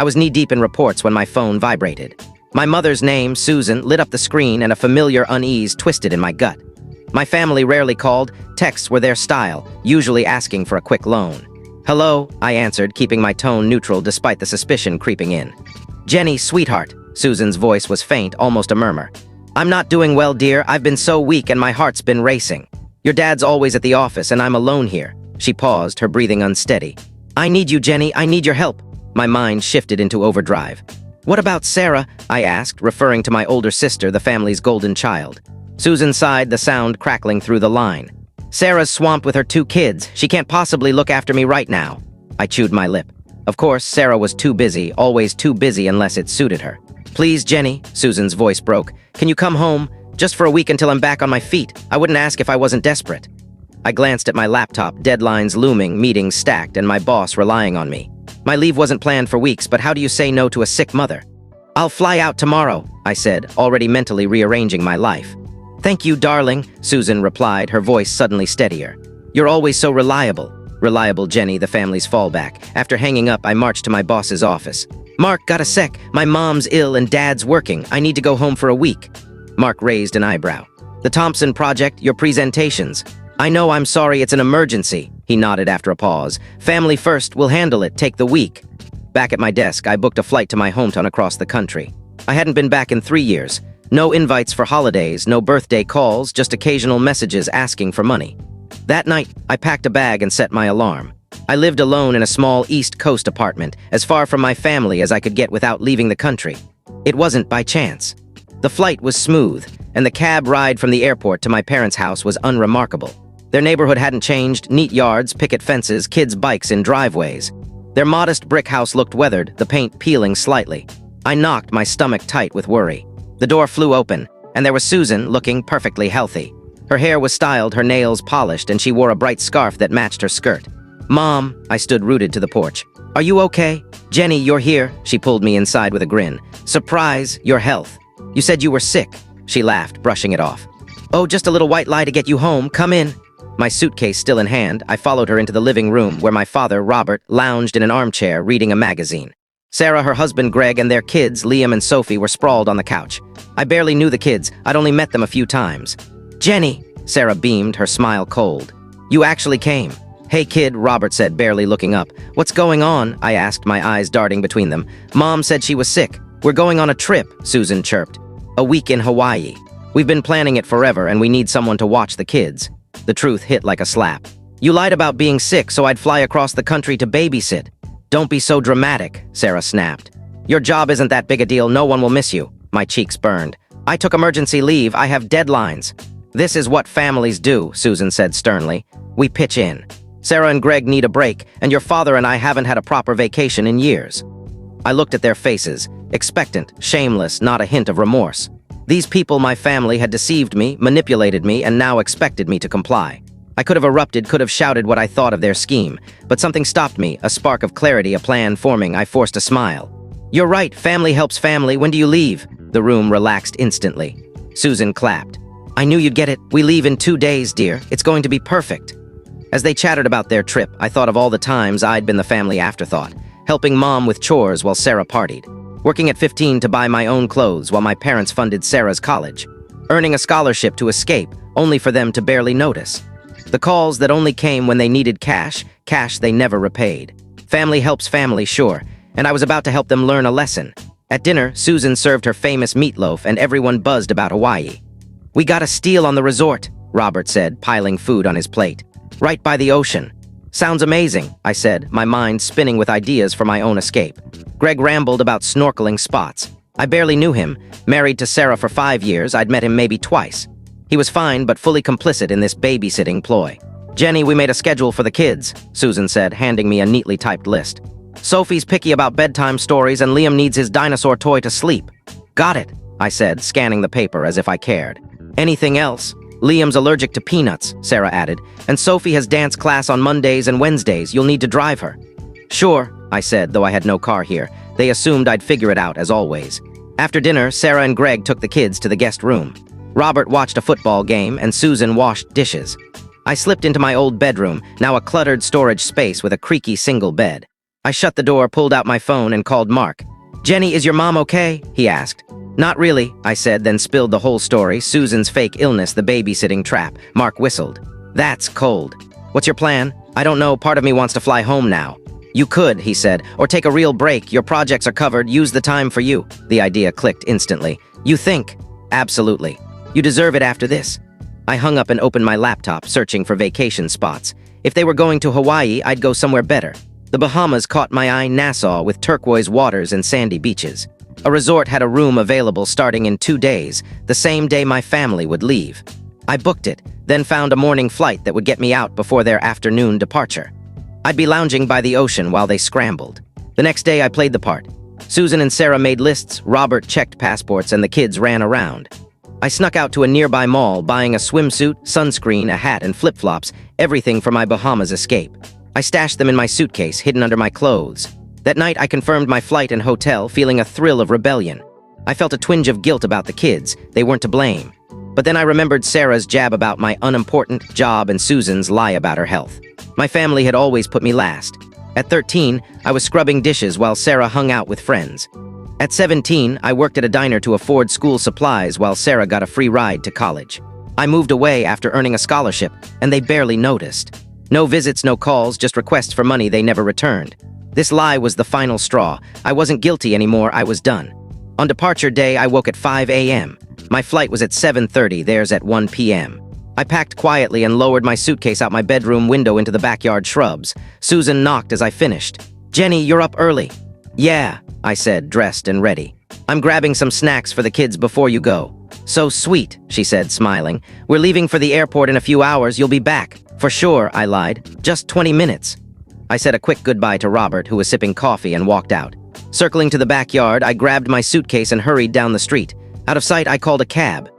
I was knee-deep in reports when my phone vibrated. My mother's name, Susan, lit up the screen and a familiar unease twisted in my gut. My family rarely called, texts were their style, usually asking for a quick loan. "Hello," I answered, keeping my tone neutral despite the suspicion creeping in. "Jenny, sweetheart." Susan's voice was faint, almost a murmur. "I'm not doing well, dear. I've been so weak and my heart's been racing. Your dad's always at the office and I'm alone here." She paused, her breathing unsteady. "I need you, Jenny. I need your help." My mind shifted into overdrive. "What about Sarah?" I asked, referring to my older sister, the family's golden child. Susan sighed, the sound crackling through the line. "Sarah's swamped with her 2 kids. She can't possibly look after me right now." I chewed my lip. Of course, Sarah was too busy, always too busy unless it suited her. "Please, Jenny," Susan's voice broke. "Can you come home? Just for a week until I'm back on my feet. I wouldn't ask if I wasn't desperate." I glanced at my laptop, deadlines looming, meetings stacked, and my boss relying on me. My leave wasn't planned for weeks, but how do you say no to a sick mother? "I'll fly out tomorrow," I said, already mentally rearranging my life. "Thank you, darling," Susan replied, her voice suddenly steadier. "You're always so reliable." Reliable Jenny, the family's fallback. After hanging up, I marched to my boss's office. "Mark, got a sec. My mom's ill and dad's working. I need to go home for a week." Mark raised an eyebrow. "The Thompson Project, your presentations." "I know, I'm sorry, it's an emergency," he nodded after a pause. "Family first, we'll handle it, take the week." Back at my desk, I booked a flight to my hometown across the country. I hadn't been back in 3 years. No invites for holidays, no birthday calls, just occasional messages asking for money. That night, I packed a bag and set my alarm. I lived alone in a small East Coast apartment, as far from my family as I could get without leaving the country. It wasn't by chance. The flight was smooth, and the cab ride from the airport to my parents' house was unremarkable. Their neighborhood hadn't changed, neat yards, picket fences, kids' bikes in driveways. Their modest brick house looked weathered, the paint peeling slightly. I knocked, my stomach tight with worry. The door flew open, and there was Susan, looking perfectly healthy. Her hair was styled, her nails polished, and she wore a bright scarf that matched her skirt. "Mom," I stood rooted to the porch. "Are you okay?" "Jenny, you're here." She pulled me inside with a grin. "Surprise, your health. You said you were sick." She laughed, brushing it off. "Oh, just a little white lie to get you home. Come in." My suitcase still in hand, I followed her into the living room where my father, Robert, lounged in an armchair reading a magazine. Sarah, her husband Greg, and their kids, Liam and Sophie, were sprawled on the couch. I barely knew the kids. I'd only met them a few times. "Jenny," Sarah beamed, her smile cold. "You actually came." "Hey kid," Robert said, barely looking up. "What's going on?" I asked, my eyes darting between them. "Mom said she was sick." "We're going on a trip," Susan chirped. "A week in Hawaii. We've been planning it forever and we need someone to watch the kids." The truth hit like a slap. "You lied about being sick so I'd fly across the country to babysit." "Don't be so dramatic," Sarah snapped. "Your job isn't that big a deal, no one will miss you." My cheeks burned. "I took emergency leave, I have deadlines." "This is what families do," Susan said sternly. "We pitch in. Sarah and Greg need a break, and your father and I haven't had a proper vacation in years." I looked at their faces, expectant, shameless, not a hint of remorse. These people, my family, had deceived me, manipulated me, and now expected me to comply. I could have erupted, could have shouted what I thought of their scheme, but something stopped me, a spark of clarity, a plan forming. I forced a smile. "You're right, family helps family. When do you leave?" The room relaxed instantly. Susan clapped. "I knew you'd get it. We leave in 2 days, dear. It's going to be perfect." As they chattered about their trip, I thought of all the times I'd been the family afterthought, helping Mom with chores while Sarah partied, working at 15 to buy my own clothes while my parents funded Sarah's college, earning a scholarship to escape, only for them to barely notice. The calls that only came when they needed cash they never repaid. Family helps family, sure, and I was about to help them learn a lesson. At dinner, Susan served her famous meatloaf and everyone buzzed about Hawaii. "We got a steal on the resort," Robert said, piling food on his plate. "Right by the ocean." "Sounds amazing," I said, my mind spinning with ideas for my own escape. Greg rambled about snorkeling spots. I barely knew him. Married to Sarah for 5 years, I'd met him maybe twice. He was fine, but fully complicit in this babysitting ploy. "Jenny, we made a schedule for the kids," Susan said, handing me a neatly typed list. "Sophie's picky about bedtime stories and Liam needs his dinosaur toy to sleep." "Got it," I said, scanning the paper as if I cared. "Anything else?" "Liam's allergic to peanuts," Sarah added, "and Sophie has dance class on Mondays and Wednesdays. You'll need to drive her." "Sure," I said, though I had no car here. They assumed I'd figure it out, as always. After dinner, Sarah and Greg took the kids to the guest room. Robert watched a football game, and Susan washed dishes. I slipped into my old bedroom, now a cluttered storage space with a creaky single bed. I shut the door, pulled out my phone, and called Mark. "Jenny, is your mom okay?" he asked. "Not really," I said, then spilled the whole story, Susan's fake illness, the babysitting trap. Mark whistled. "That's cold. What's your plan?" "I don't know, part of me wants to fly home now." "You could," he said, "or take a real break. Your projects are covered, use the time for you." The idea clicked instantly. "You think?" "Absolutely. You deserve it after this." I hung up and opened my laptop, searching for vacation spots. If they were going to Hawaii, I'd go somewhere better. The Bahamas caught my eye, Nassau, with turquoise waters and sandy beaches. A resort had a room available starting in 2 days, the same day my family would leave. I booked it, then found a morning flight that would get me out before their afternoon departure. I'd be lounging by the ocean while they scrambled. The next day I played the part. Susan and Sarah made lists, Robert checked passports, and the kids ran around. I snuck out to a nearby mall, buying a swimsuit, sunscreen, a hat, and flip-flops, everything for my Bahamas escape. I stashed them in my suitcase, hidden under my clothes. That night, I confirmed my flight and hotel, feeling a thrill of rebellion. I felt a twinge of guilt about the kids. They weren't to blame. But then I remembered Sarah's jab about my unimportant job and Susan's lie about her health. My family had always put me last. At 13, I was scrubbing dishes while Sarah hung out with friends. At 17, I worked at a diner to afford school supplies while Sarah got a free ride to college. I moved away after earning a scholarship, and they barely noticed. No visits, no calls, just requests for money they never returned. This lie was the final straw. I wasn't guilty anymore, I was done. On departure day, I woke at 5 a.m. My flight was at 7:30, theirs at 1 p.m. I packed quietly and lowered my suitcase out my bedroom window into the backyard shrubs. Susan knocked as I finished. "Jenny, you're up early." "Yeah," I said, dressed and ready. "I'm grabbing some snacks for the kids before you go." "So sweet," she said, smiling. "We're leaving for the airport in a few hours, you'll be back." "For sure," I lied. "Just 20 minutes." I said a quick goodbye to Robert, who was sipping coffee, and walked out. Circling to the backyard, I grabbed my suitcase and hurried down the street. Out of sight, I called a cab.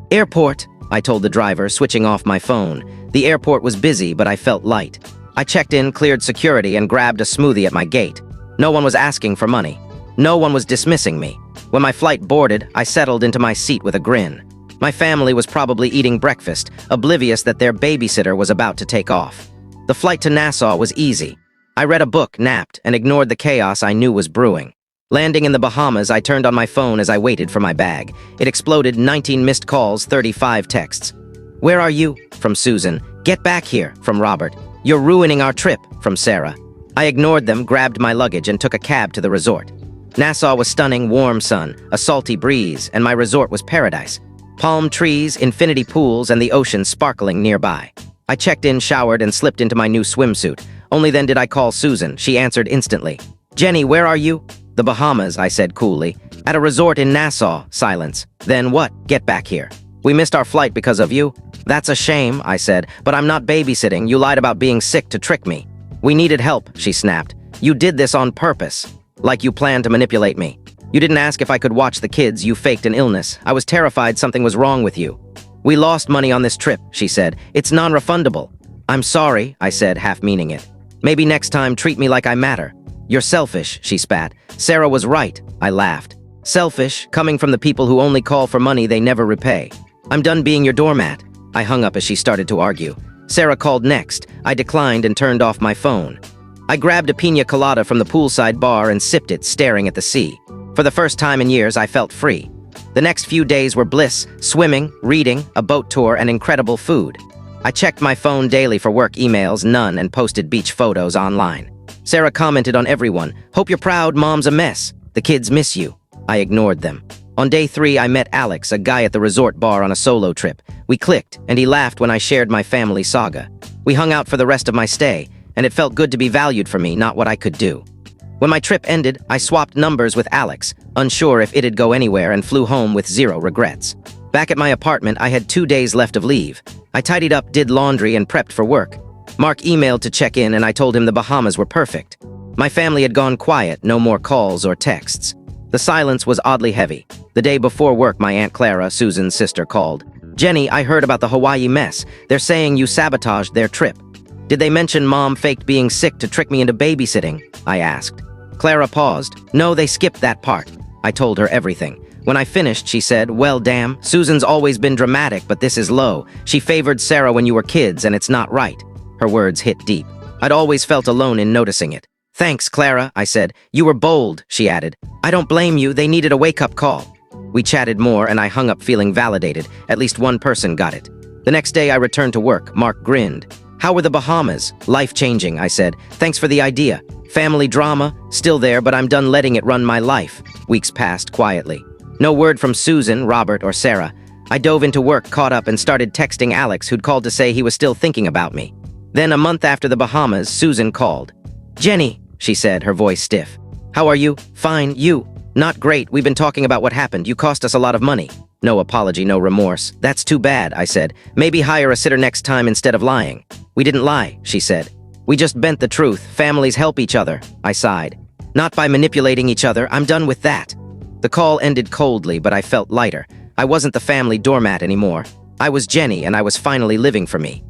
"Airport," I told the driver, switching off my phone. The airport was busy, but I felt light. I checked in, cleared security, and grabbed a smoothie at my gate. No one was asking for money. No one was dismissing me. When my flight boarded, I settled into my seat with a grin. My family was probably eating breakfast, oblivious that their babysitter was about to take off. The flight to Nassau was easy. I read a book, napped, and ignored the chaos I knew was brewing. Landing in the Bahamas, I turned on my phone as I waited for my bag. It exploded, 19 missed calls, 35 texts. "Where are you?" from Susan. "Get back here," from Robert. "You're ruining our trip," from Sarah. I ignored them, grabbed my luggage, and took a cab to the resort. Nassau was stunning, warm sun, a salty breeze, and my resort was paradise. Palm trees, infinity pools, and the ocean sparkling nearby. I checked in, showered, and slipped into my new swimsuit. Only then did I call Susan. She answered instantly. "Jenny, where are you?" "The Bahamas," I said coolly. "At a resort in Nassau." Silence. "Then what? Get back here." "We missed our flight because of you." "That's a shame," I said, "but I'm not babysitting. You lied about being sick to trick me." "We needed help," she snapped. "You did this on purpose. Like you planned to manipulate me. You didn't ask if I could watch the kids. You faked an illness. I was terrified something was wrong with you." "We lost money on this trip," she said. "It's non-refundable." "I'm sorry," I said, half meaning it. "Maybe next time treat me like I matter." "You're selfish," she spat. "Sarah was right," I laughed. "Selfish, coming from the people who only call for money they never repay. I'm done being your doormat." I hung up as she started to argue. Sarah called next. I declined and turned off my phone. I grabbed a pina colada from the poolside bar and sipped it, staring at the sea. For the first time in years, I felt free. The next few days were bliss, swimming, reading, a boat tour, and incredible food. I checked my phone daily for work emails, none, and posted beach photos online. Sarah commented on everyone. "Hope you're proud, Mom's a mess. The kids miss you." I ignored them. On day 3, I met Alex, a guy at the resort bar on a solo trip. We clicked, and he laughed when I shared my family saga. We hung out for the rest of my stay, and it felt good to be valued for me, not what I could do. When my trip ended, I swapped numbers with Alex, unsure if it'd go anywhere, and flew home with 0 regrets. Back at my apartment, I had 2 days left of leave. I tidied up, did laundry, and prepped for work. Mark emailed to check in, and I told him the Bahamas were perfect. My family had gone quiet, no more calls or texts. The silence was oddly heavy. The day before work, my Aunt Clara, Susan's sister, called. "Jenny, I heard about the Hawaii mess. They're saying you sabotaged their trip." "Did they mention Mom faked being sick to trick me into babysitting?" I asked. Clara paused. "No, they skipped that part." I told her everything. When I finished, she said, "Well, damn, Susan's always been dramatic, but this is low. She favored Sarah when you were kids, and it's not right." Her words hit deep. I'd always felt alone in noticing it. Thanks, Clara, I said. You were bold, she added. I don't blame you, they needed a wake-up call. We chatted more and I hung up feeling validated. At least one person got it. The next day I returned to work. Mark grinned. How were the Bahamas? Life-changing, I said. Thanks for the idea. Family drama? Still there, but I'm done letting it run my life. Weeks passed quietly. No word from Susan, Robert, or Sarah. I dove into work, caught up, and started texting Alex, who'd called to say he was still thinking about me. Then, a month after the Bahamas, Susan called. Jenny, she said, her voice stiff. How are you? Fine, you? Not great, we've been talking about what happened. You cost us a lot of money. No apology, no remorse. That's too bad, I said. Maybe hire a sitter next time instead of lying. We didn't lie, she said. We just bent the truth. Families help each other, I sighed. Not by manipulating each other, I'm done with that. The call ended coldly, but I felt lighter. I wasn't the family doormat anymore. I was Jenny, and I was finally living for me.